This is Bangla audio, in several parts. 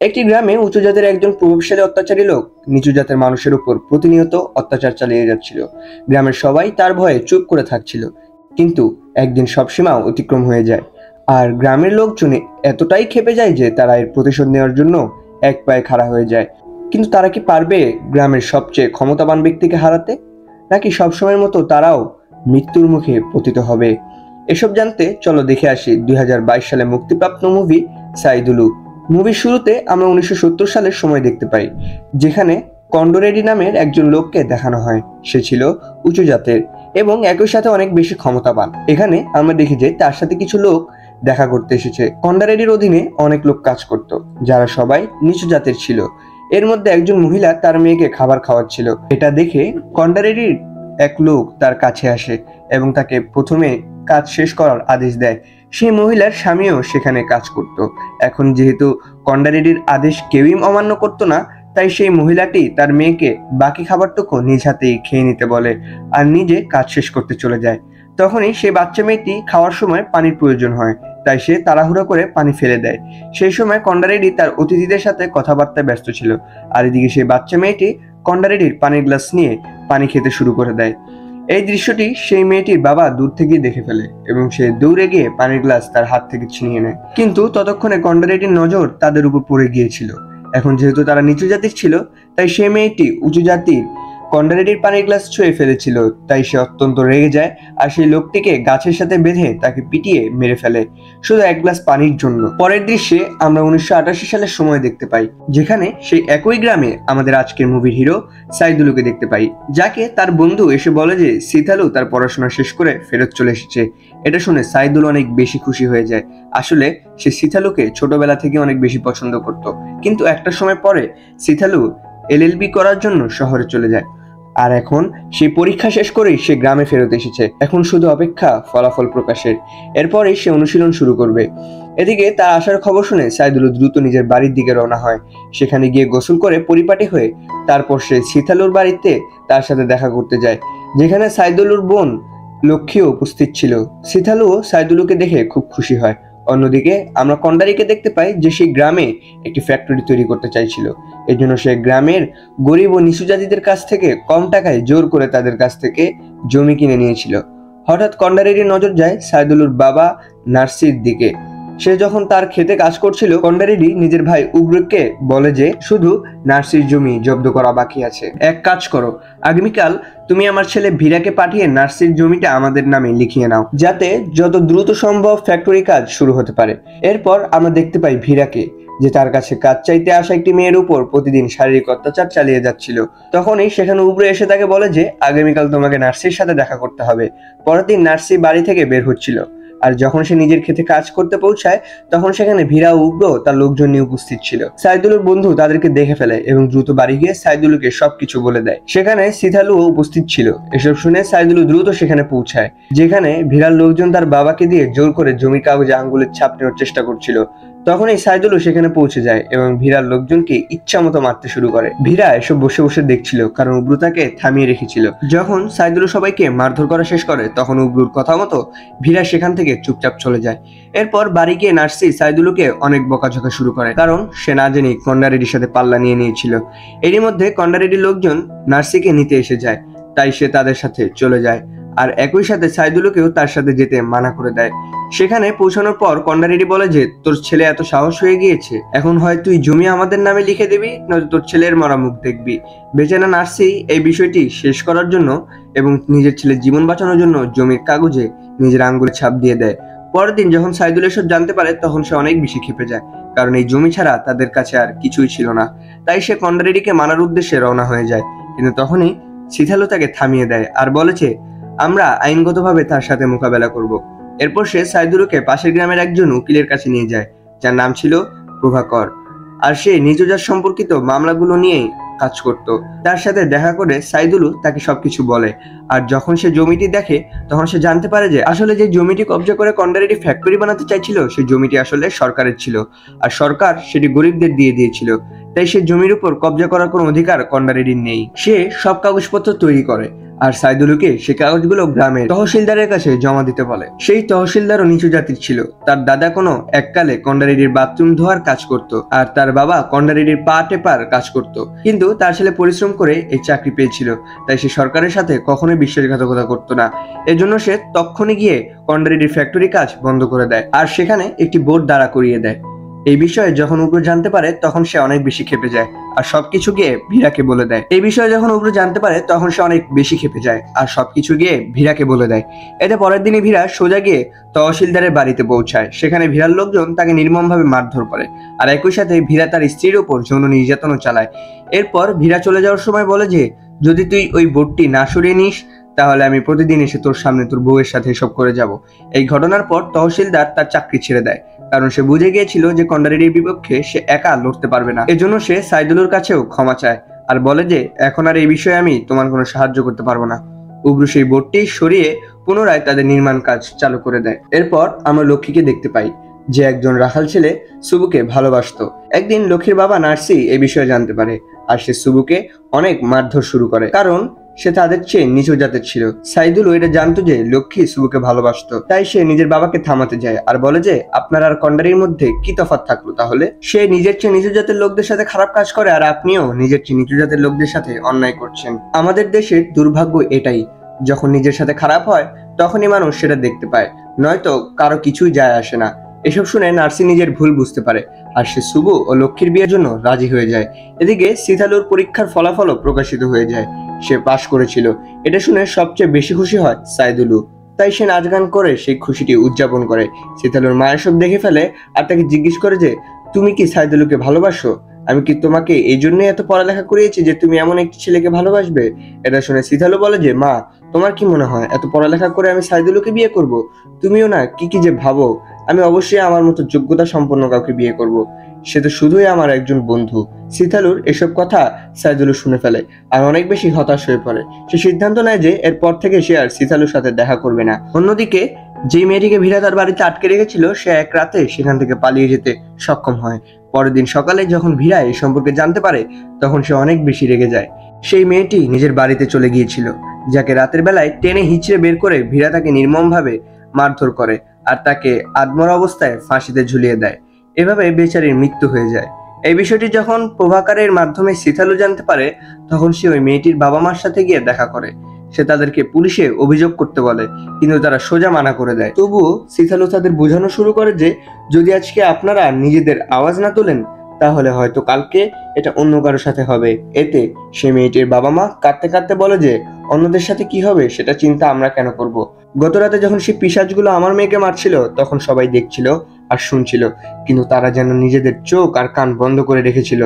একটি গ্রামে উঁচু জাতের একজন প্রভাবশালী অত্যাচারী লোক নিচু জাতের মানুষের উপর প্রতিনিয়ত অত্যাচার চালিয়ে যাচ্ছিল। গ্রামের সবাই তার ভয়ে চুপ করে থাকছিল। কিন্তু একদিন সব সীমা অতিক্রম হয়ে যায়, আর গ্রামের লোকজন এতটাই ক্ষেপে যায় যে তারা এর প্রতিশোধ নেওয়ার জন্য এক পায়ে খাড়া হয়ে যায়। কিন্তু তারা কি পারবে গ্রামের সবচেয়ে ক্ষমতাবান ব্যক্তিকে হারাতে, নাকি সবসময়ের মতো তারাও মৃত্যুর মুখে পতিত হবে? এসব জানতে চলো দেখে আসি 2022 সালে মুক্তিপ্রাপ্ত মুভি সাইদুলু। মুভির শুরুতে আমরা 1970 সালের সময় দেখতে পাই, যেখানে কন্ডোরেডি নামের একজন লোককে দেখানো হয়। সে ছিল উঁচু জাতের এবং একই সাথে অনেক বেশি ক্ষমতাবান। এখানে আমরা দেখি যে তার সাথে কিছু লোক দেখা করতে এসেছে। কন্ডারেডির অধীনে অনেক লোক কাজ করত, যারা সবাই নিচু জাতের ছিল। এর মধ্যে একজন মহিলা তার মেয়েকে খাবার খাওয়াচ্ছিল। এটা দেখে কন্ডারেডির এক লোক তার কাছে আসে এবং তাকে প্রথমে কাজ শেষ করার আদেশ দেয়। সেই মহিলার স্বামীও সেখানে কাজ করত। এখন যেহেতু কন্ডারেডির আদেশ কেউই অমান্য করতো না, তাই সেই মহিলাটি তার মেয়েকে বাকি খাবারটুকু নিজ হাতেই খেয়ে নিতে বলে আর নিজে কাজ শেষ করতে চলে যায়। তখনই সেই বাচ্চা মেয়েটি খাওয়ার সময় পানির প্রয়োজন হয়, তাই সে তাড়াহুড়ো করে পানি ফেলে দেয়। সেই সময় কন্ডারেডি তার অতিথিদের সাথে কথাবার্তায় ব্যস্ত ছিল, আর এদিকে সেই বাচ্চা মেয়েটি কন্ডারেডির পানির গ্লাস নিয়ে পানি খেতে শুরু করে দেয়। এই দৃশ্যটি সেই মেয়েটির বাবা দূর থেকেই দেখে ফেলে এবং সে দৌড়ে গিয়ে পানির গ্লাস তার হাত থেকে ছিনিয়ে নেয়। কিন্তু ততক্ষণে কন্ডারেডির নজর তাদের উপর পড়ে গিয়েছিল। এখন যেহেতু তারা নিচু জাতির ছিল, তাই সে মেয়েটি উঁচু জাতির কন্ডারেডির পানির গ্লাস ছুঁয়ে ফেলেছিল। তাই সে অত্যন্ত রেগে যায় আর সেই লোকটিকে গাছের সাথে বেঁধে তাকে পিটিয়ে মেরে ফেলে, শুধু এক গ্লাস পানির জন্য। পরের দৃশ্যে আমরা 1988 সালের সময় দেখতে পাই, যেখানে সেই একই গ্রামে আমাদের আজকের মুভির হিরো সাইদুলুকে দেখতে পাই, যাকে তার বন্ধু এসে বলে যে সিথালু তার পড়াশোনা শেষ করে ফেরত চলে এসেছে। এটা শুনে সাইদুল অনেক বেশি খুশি হয়ে যায়। আসলে সে সিথালুকে ছোটবেলা থেকে অনেক বেশি পছন্দ করত। কিন্তু একটা সময় পরে সিথালু এলএলবি করার জন্য শহরে চলে যায়, আর এখন সেই পরীক্ষা শেষ করেই সে গ্রামে ফেরত এসেছে। এখন শুধু অপেক্ষা ফলাফল প্রকাশের, এরপরে সে অনুশীলন শুরু করবে। এদিকে তার আসার খবর শুনে সাইদুল দ্রুত নিজের বাড়ির দিকে রওনা হয়। সেখানে গিয়ে গোসল করে পরিপাটি হয়ে তারপর সে সিথালুর বাড়িতে তার সাথে দেখা করতে যায়, যেখানে সাইদুলুর বোন লক্ষ্মীও উপস্থিত ছিল। সিথালুও সাইদুলুকে দেখে খুব খুশি হয়। অন্যদিকে আমরা কন্ডারিকে দেখতে পাই যে সেই গ্রামে একটি ফ্যাক্টরি তৈরি করতে চাইছিল। এজন্য সে গ্রামের গরিব ও নিচু জাতিদের কাছ থেকে কম টাকায় জোর করে তাদের কাছ থেকে জমি কিনে নিয়েছিল। হঠাৎ কন্ডারের নজর যায় সাইদুলুর বাবা নার্সির দিকে। সে যখন তার খেতে কাজ করছিল, কন্ডারেডি নিজের ভাই উগ্রকে বলে যে শুধু নার্সির জমি জব্দ করা বাকি আছে। এক কাজ করো, আগামীকাল তুমি আমার ছেলে ভীরাকে পাঠিয়ে নার্সির জমিটা আমাদের নামে লিখিয়ে নাও, যাতে যত দ্রুত সম্ভব ফ্যাক্টরি কাজ শুরু হতে পারে। এরপর আমরা দেখতে পাই ভীরাকে, যে তার কাছে কাজ চাইতে আসা একটি মেয়ের উপর প্রতিদিন শারীরিক অত্যাচার চালিয়ে যাচ্ছিল। তখনই সেখানে উগ্র এসে তাকে বলে যে আগামীকাল তোমাকে নার্সির সাথে দেখা করতে হবে। পরের দিন নার্সি বাড়ি থেকে বের হচ্ছিল, আর যখন সে নিজের ক্ষেতে কাজ করতে পৌঁছায়, তখন সেখানে ভীরা ও উগ্র তার লোকজন নিয়ে উপস্থিত ছিল। সাইদুলের বন্ধু তাদেরকে দেখে ফেলে এবং দ্রুত বাড়ি গিয়ে সাইদুলকে সবকিছু বলে দেয়। সেখানে সিথালুও উপস্থিত ছিল। এসব শুনে সাইদুল দ্রুত সেখানে পৌঁছায়, যেখানে ভীরার লোকজন তার বাবাকে দিয়ে জোর করে জমির কাগজে আঙ্গুলের ছাপ নেওয়ার চেষ্টা করছিল। তখন এই সাইদুলও সেখানে পৌঁছে যায় এবং ভীরার লোকজনকে ইচ্ছা মতো মারতে শুরু করে। ভীরা এসব বসে বসে দেখছিল, কারণ উগ্র তাকে থামিয়ে রেখেছিল। যখন সাইদুল সবাইকে মারধর করা শেষ করে, তখন উগ্রর কথা মতো ভীরা সেখান থেকে চুপচাপ চলে যায়। এরপর বাড়ি গিয়ে নার্সি সাইদুলকে অনেক বকাঝকা শুরু করে, কারণ সে না জেনে কন্ডারেডির সাথে পাল্লা নিয়ে নিয়েছিল। এরই মধ্যে কন্ডারেডির লোকজন নার্সিকে নিতে এসে যায়, তাই সে তাদের সাথে চলে যায়, আর একই সাথে সাইদুলকেও তার সাথে যেতে মানা করে দেয়। সেখানে পৌঁছানোর পর কন্ডারেডি বলে যে তোর ছেলে এত সাহস হয়ে গিয়েছে, এখন হয় তুই জমি আমাদের নামে লিখে দিবি, নয়তো তোর ছেলের মরা মুখ দেখবি। বেচারা নার্সি এই বিষয়টি শেষ করার জন্য এবং নিজের ছেলের জীবন বাঁচানোর জন্য জমির কাগজে নিজের আঙ্গুলে ছাপ দিয়ে দেয়। পরের দিন যখন সাইদুল এসব জানতে পারে, তখন সে অনেক বেশি ক্ষেপে যায়, কারণ এই জমি ছাড়া তাদের কাছে আর কিছুই ছিল না। তাই সে কন্ডারেডিকে মানার উদ্দেশ্যে রওনা হয়ে যায়, কিন্তু তখনই সিথালু তাকে থামিয়ে দেয় আর বলেছে আমরা আইনগতভাবে তার সাথে মোকাবেলা করব। এরপর সে সাইদুলকে পাশের গ্রামের একজন উকিলের কাছে নিয়ে যায়, যার নাম ছিল প্রভাকর, আর সে নিজ জাত সম্পর্কিত মামলাগুলো নিয়েই কাজ করত। তার সাথে দেখা করে সাইদুলু তাকে সবকিছু বলে, আর যখন সে জমিটি দেখে, তখন সে জানতে পারে যে আসলে যে জমিটি কবজা করে কন্ডারেডি ফ্যাক্টরি বানাতে চাইছিল, সেই জমিটি আসলে সরকারের ছিল, আর সরকার সেটি গরিবদের দিয়ে দিয়েছিল। তাই সে জমির উপর কবজা করার কোনো অধিকার কন্ডারেডির নেই। সে সব কাগজপত্র তৈরি করে, আর সাইদুলকে সে কাগজগুলো গ্রামের তহসিলদারের কাছে জমা দিতে বলে। সেই তহসিলদারও নিচু জাতির ছিল। তার দাদা কোনো এককালে কন্ডারেডির বাথরুম ধোয়ার কাজ করত, আর তার বাবা কন্ডারেডির পা টেপার কাজ করত। কিন্তু তার ছেলে পরিশ্রম করে এই চাকরি পেয়েছিল, তাই সে সরকারের সাথে কখনোই বিশ্বাসঘাতকতা করতো না। এজন্য সে তক্ষণে গিয়ে কন্ডারেডির ফ্যাক্টরি কাজ বন্ধ করে দেয় আর সেখানে একটি বোর্ড দাঁড়া করিয়ে দেয়। এই বিষয়ে যখন উগ্র জানতে পারে তখন সে অনেক বেশি ক্ষেপে যায় আর সবকিছু গিয়ে ভীরাকে বলে দেয়। এই বিষয়ে যখন উগ্র জানতে পারে তখন সে অনেক বেশি ক্ষেপে যায় আর সবকিছু গিয়ে ভীরাকে বলে দেয়। এতে পরের দিনই ভীরা সোজা গিয়ে তহসিলদারের বাড়িতে পৌঁছায়। সেখানে ভীরার লোকজন তাকে নির্মমভাবে মারধর করে আর একই সাথে ভীরা তার স্ত্রীর উপর যৌন নির্যাতনও চালায়। এরপর ভীরা চলে যাওয়ার সময় বলে যে যদি তুই ওই বোর্ডটি না সরিয়ে নিস তাহলে আমি প্রতিদিন এসে তোর সামনে তোর বউয়ের সাথে এসব করে যাব। এই ঘটনার পর তহসিলদার তার চাকরি ছেড়ে দেয়, কারণ সে বুঝে গিয়েছিল যে কন্ডারেডির বিপক্ষে সে একা লড়তে পারবে না। এজন্য সে সাইদুলের কাছেও ক্ষমা চায় আর বলে যে এখন আর এই বিষয়ে আমি তোমার কোনো সাহায্য করতে পারবো না। উগ্র সেই বোর্ডটি সরিয়ে পুনরায় তাদের নির্মাণ কাজ চালু করে দেয়। এরপর আমরা লক্ষ্মীকে দেখতে পাই, যে একজন রাখাল ছেলে সুবুকে ভালোবাসতো। একদিন লক্ষ্মীর বাবা নার্সি এই বিষয়ে জানতে পারে আর সে সুবুকে অনেক মারধর শুরু করে, কারণ সে তাদের চেয়ে নিচু জাতের ছিল। সাইদুল এটা জানতো যে লক্ষ্মী সুবুকে ভালোবাসতো, তাই সে নিজের বাবাকে থামাতে যায় আর বলে যে আপনার আর কন্ডারির মধ্যে কি তফাৎ থাকলো তাহলে? সে নিজের চেয়ে নিচু জাতের লোকদের সাথে খারাপ কাজ করে আর আপনিও নিজের চেয়ে নিচু জাতের লোকদের সাথে অন্যায় করছেন। আমাদের দেশের দুর্ভাগ্য এটাই, যখন নিজের সাথে খারাপ হয় তখনই মানুষ সেটা দেখতে পায়, নয়তো কারো কিছুই যায় আসে না। এসব শুনে নার্সি নিজের ভুল বুঝতে পারে আর সে সুবু ও লক্ষ্মীর বিয়ের জন্য রাজি হয়ে যায়। এদিকে সিথালুর পরীক্ষার ফলাফলও প্রকাশিত হয়ে যায়, সে পাশ করেছিল। এটা শুনে সবচেয়ে বেশি খুশি হয় সাইদুলু, তাই সে নাচ গান করে সেই খুশিটি উদযাপন করে। সিথালুর মায়ের সব দেখে ফেলে আর তাকে জিজ্ঞেস করে যে তুমি কি সাইদুলুকে ভালোবাসো? আমি কি তোমাকে এই জন্যই এত পড়ালেখা করিয়েছি যে তুমি এমন একটি ছেলেকে ভালোবাসবে? এটা শুনে সিথালু বলে যে মা, তোমার কি মনে হয় এত পড়ালেখা করে আমি সাইদুলুকে বিয়ে করব? তুমিও না কি কি যে ভাবো। আমি অবশ্যই আমার মতো যোগ্যতা সম্পন্ন কাউকে বিয়ে করব, সে তো শুধুই আমার একজন বন্ধু। সিথালুর এসব কথা সাইদুলু শুনে ফেলে আর অনেক বেশি হতাশ হয়ে পড়ে। সে সিদ্ধান্ত নেয় যে এরপর থেকে সে আর সিথালুর সাথে দেখা করবে না। অন্যদিকে যে মেয়েটিকে ভীরা তার বাড়িতে আটকে রেখেছিল সে এক রাতে সেখান থেকে পালিয়ে যেতে সক্ষম হয়। পরের দিন সকালে যখন ভীরা এই সম্পর্কে জানতে পারে তখন সে অনেক বেশি রেগে যায়। সেই মেয়েটি নিজের বাড়িতে চলে গিয়েছিল, যাকে রাতের বেলায় টেনে হিঁচড়ে বের করে ভীরা তাকে নির্মমভাবে মারধর করে আর তাকে আধমরা অবস্থায় ফাঁসিতে ঝুলিয়ে দেয়। এভাবে বেচারির মৃত্যু হয়ে যায়। এই বিষয়টি যখন প্রভাকারের মাধ্যমে সিথালু জানতে পারে তখন সে ওই মেয়েটির বাবা মার সাথে গিয়ে দেখা করে। সে তাদেরকে পুলিশে অভিযোগ করতে বলে, কিন্তু তারা সোজা মানা করে দেয়। তবুও সিথালু তাদের বোঝানো শুরু করে যে যদি আজকে আপনারা নিজেদের আওয়াজ না তোলেন তাহলে হয়তো কালকে এটা অন্য কারোর সাথে হবে। এতে সে মেয়েটির বাবা মা কাঁদতে কাঁদতে বলে যে অন্যদের সাথে কি হবে সেটা চিন্তা আমরা কেন করব। গত রাতে যখন সে পিশাচগুলো আমার মেয়েকে মারছিল তখন সবাই দেখছিল আর শুনছিল, কিন্তু তারা যেন নিজেদের চোখ আর কান বন্ধ করে রেখেছিল।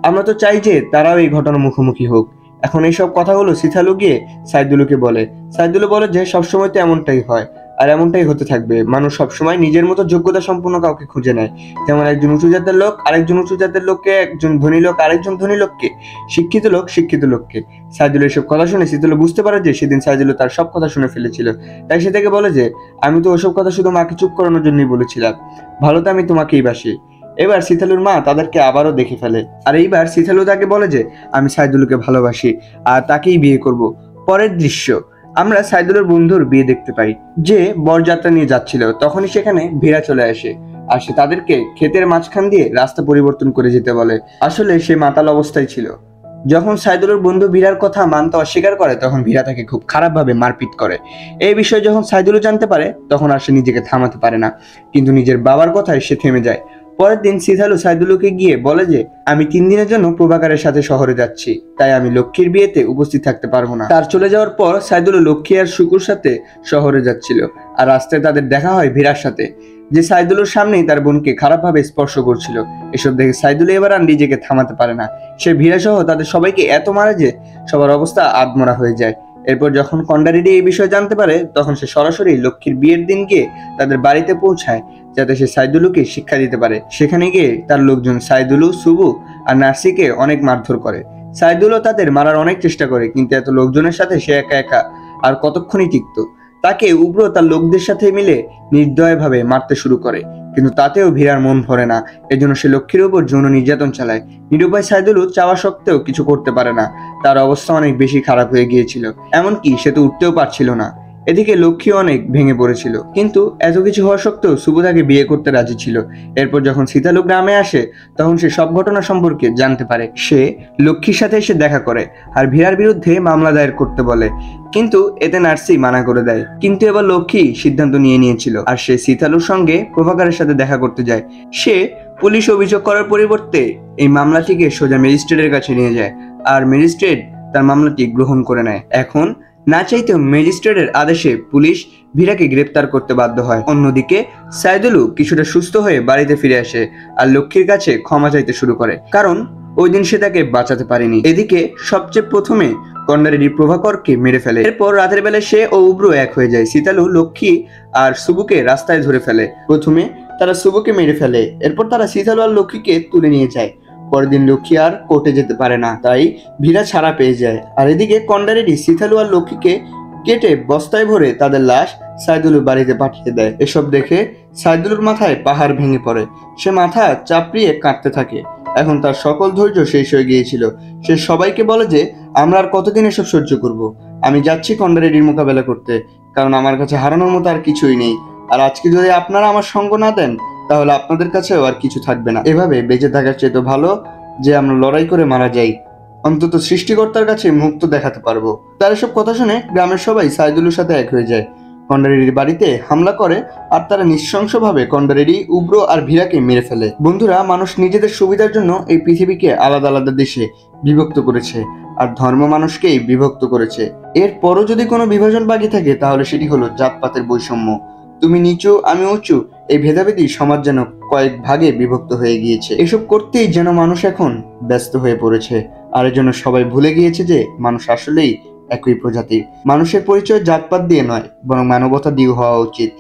আমরা তো চাই যে তারাও এই ঘটনার মুখোমুখি হোক। এখন এইসব কথাগুলো সিথালু গিয়ে সাইদুলুকে বলে। সাইদুলু বলে যে সবসময় তো এমনটাই হয় আর এমনটাই হতে থাকবে। মানুষ সবসময় নিজের মতো যোগ্যতা সম্পন্ন কাউকে খুঁজে নেয়, যেমন একজন উঁচু জাতের লোক আরেকজন উঁচু জাতের লোককে, একজন ধনী লোক আরেকজন ধনী লোককে, শিক্ষিত লোক শিক্ষিত লোককে। সাইদুলু এসব কথা শুনে সিথালু বুঝতে পারে যে সেদিন সাইদুলু তার সব কথা শুনে ফেলেছিল, তাই সে তাকে বলে যে আমি তো ওসব কথা শুধু মাকে চুপ করানোর জন্যই বলেছিলাম, ভালো তো আমি তোমাকেই বাসি। এবার সিথালুর মা তাদেরকে আবারও দেখে ফেলে আর এইবার সিথালু তাকে বলে যে আমি সাইদুলুকে ভালোবাসি আর তাকেই বিয়ে করব। পরের দৃশ্য আমরা সাইদুলের বন্ধুর বিয়ে দেখতে পাই, যে বরযাত্রা নিয়ে যাচ্ছিল। তখনই সেখানে ভীরা চলে আসে আর সে তাদেরকে ক্ষেতের মাঝখান দিয়ে রাস্তা পরিবর্তন করে যেতে বলে। আসলে সে মাতাল অবস্থায় ছিল। যখন সাইদুলের বন্ধু ভীরার কথা মানতে অস্বীকার করে তখন ভীরা তাকে খুব খারাপভাবে মারপিট করে। এই বিষয়ে যখন সাইদুলও জানতে পারে তখন আর সে নিজেকে থামাতে পারে না, কিন্তু নিজের বাবার কথায় সে থেমে যায়। পরের দিন সিথালু সাইদুলুকে গিয়ে বলে যে আমি 3 দিনের জন্য প্রভাকারের সাথে শহরে যাচ্ছি, তাই আমি লক্ষ্মীর বিয়েতে উপস্থিত থাকতে পারবো না। তার চলে যাওয়ার পর সাইদুলু লক্ষ্মী আর শুকুর সাথে শহরে যাচ্ছিল আর রাস্তায় তাদের দেখা হয় ভীরার সাথে, যে সাইদুলুর সামনেই তার বোনকে খারাপভাবে স্পর্শ করছিল। এসব দেখে সাইদুলু এবার আর নিজেকে থামাতে পারে না। সে ভীরা সহ তাদের সবাইকে এত মারে যে সবার অবস্থা আধমরা হয়ে যায়। এরপর যখন কন্ডারিডি এই বিষয়ে জানতে পারে তখন সে সরাসরি লক্ষ্মীর বিয়ের দিন গিয়ে তাদের বাড়িতে পৌঁছায়, যাতে সে সাইদুলুকে শিক্ষা দিতে পারে। সেখানে গিয়ে তার লোকজন সাইদুলু, সুবু আর নার্সিকে অনেক মারধর করে। সাইদুলও তাদের মারার অনেক চেষ্টা করে, কিন্তু এত লোকজনের সাথে সে একা একা আর কতক্ষণই টিকতো। তাকে উগ্র তার লোকদের সাথে মিলে নির্দয়ভাবে মারতে শুরু করে। কিন্তু তাতেও ভীরার মন ভরে না। এজন্য সে লক্ষ্মীর উপর যৌন নির্যাতন চালায়। নিরুপায় সাইদুলও চাওয়া সত্ত্বেও কিছু করতে পারে না। তার অবস্থা অনেক বেশি খারাপ হয়ে গিয়েছিল, এমনকি সে তো উঠতেও পারছিল না। এদিকে লক্ষ্মী অনেক ভেঙে পড়েছিল, কিন্তু এত কিছু হওয়া সত্ত্বেও শুভ তাকে বিয়ে করতে রাজি ছিল। এরপর যখন সীতালু গ্রামে আসে তখন সে সব ঘটনা সম্পর্কে জানতে পারে। সে লক্ষ্মীর সাথে এসে দেখা করে আর ভীরার বিরুদ্ধে মামলা দায়ের করতে বলে, কিন্তু এতে নার্সি মানা করে দেয়। কিন্তু এবার লক্ষ্মী সিদ্ধান্ত নিয়ে নিয়েছিল আর সে সীতালুর সঙ্গে প্রভাকরের সাথে দেখা করতে যায়। সে পুলিশ অভিযোগ করার পরিবর্তে এই মামলাটিকে সোজা ম্যাজিস্ট্রেটের কাছে নিয়ে যায় আর ম্যাজিস্ট্রেট তার মামলাটি গ্রহণ করে নেয়। এখন না চাইতেও ম্যাজিস্ট্রেটের আদেশে পুলিশ ভীরাকে গ্রেপ্তার করতে বাধ্য হয়। অন্যদিকে সাইদুলু কিছুটা সুস্থ হয়ে বাড়িতে ফিরে আসে আর লক্ষ্মীর কাছে ক্ষমা চাইতে শুরু করে, কারণ ওই দিন সে তাকে বাঁচাতে পারেনি। এদিকে সবচেয়ে প্রথমে কন্ডারেডি প্রভাকরকে মেরে ফেলে। এরপর রাতের বেলায় সে ও উব্র এক হয়ে যায়। সীতালু লক্ষ্মী আর শুভকে রাস্তায় ধরে ফেলে। প্রথমে তারা শুভকে মেরে ফেলে, এরপর তারা সীতালু আর লক্ষ্মীকে তুলে নিয়ে যায়। পরের দিন লক্ষ্মী আর কোর্টে যেতে পারে না, তাই ভীরা ছাড়া পেয়ে যায়। আর এদিকে কন্ডারেডি সীতালু আর লক্ষ্মীকে কেটে বস্তায় ভরে তাদের লাশ সাইদুলুর বাড়িতে পাঠিয়ে দেয়। এসব দেখে সাইদুলুর মাথায় পাহাড় ভেঙে পড়ে। সে মাথা চাপড়িয়ে কাঁদতে থাকে। এখন তার সকল ধৈর্য শেষ হয়ে গিয়েছিল। সে সবাইকে বলে যে আমরা আর কতদিন এসব সহ্য করব। আমি যাচ্ছি কন্ডারেডির মোকাবেলা করতে, কারণ আমার কাছে হারানোর মতো আর কিছুই নেই। আর আজকে যদি আপনারা আমার সঙ্গ না দেন তাহলে আপনাদের কাছেও আর কিছু থাকবে না। এভাবে বেঁচে থাকার চেয়ে তো ভালো যে আমরা লড়াই করে মারা যাই, অন্তত সৃষ্টিকর্তার কাছে মুক্ত দেখাতে পারবো। তার এসব কথা শুনে গ্রামের সবাই সাইদুলের সাথে এক হয়ে যায়, কন্ডারেডির বাড়িতে হামলা করে আর তারা নৃশংসভাবে কন্ডারেডি, উব্র আর ভীরাকে মেরে ফেলে। বন্ধুরা, মানুষ নিজেদের সুবিধার জন্য এই পৃথিবীকে আলাদা আলাদা দেশে বিভক্ত করেছে আর ধর্ম মানুষকেই বিভক্ত করেছে। এরপরও যদি কোনো বিভাজন বাকি থাকে তাহলে সেটি হলো জাতপাতের বৈষম্য। তুমি নিচু আমি উঁচু, এই ভেদাভেদি সমাজ যেন কয়েক ভাগে বিভক্ত হয়ে গিয়েছে। এসব করতেই যেন মানুষ এখন ব্যস্ত হয়ে পড়েছে, আর এর জন্য সবাই ভুলে গিয়েছে যে মানুষ আসলেই একই প্রজাতির। মানুষের পরিচয় জাতপাত দিয়ে নয়, বরং মানবতা দিয়ে হওয়া উচিত,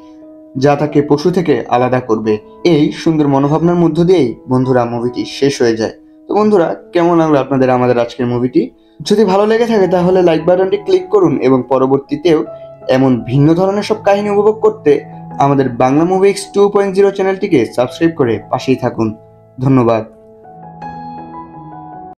যা তাকে পশু থেকে আলাদা করবে। এই সুন্দর মনোভাবনার মধ্য দিয়েই বন্ধুরা মুভিটি শেষ হয়ে যায়। তো বন্ধুরা, কেমন লাগলো আপনাদের আমাদের আজকের মুভিটি? যদি ভালো লেগে থাকে তাহলে লাইক বাটনটি ক্লিক করুন এবং পরবর্তীতেও এমন ভিন্ন ধরনের সব কাহিনী উপভোগ করতে আমাদের বাংলা মুভি X 2.0 চ্যানেলটিকে সাবস্ক্রাইব করে পাশেই থাকুন। ধন্যবাদ।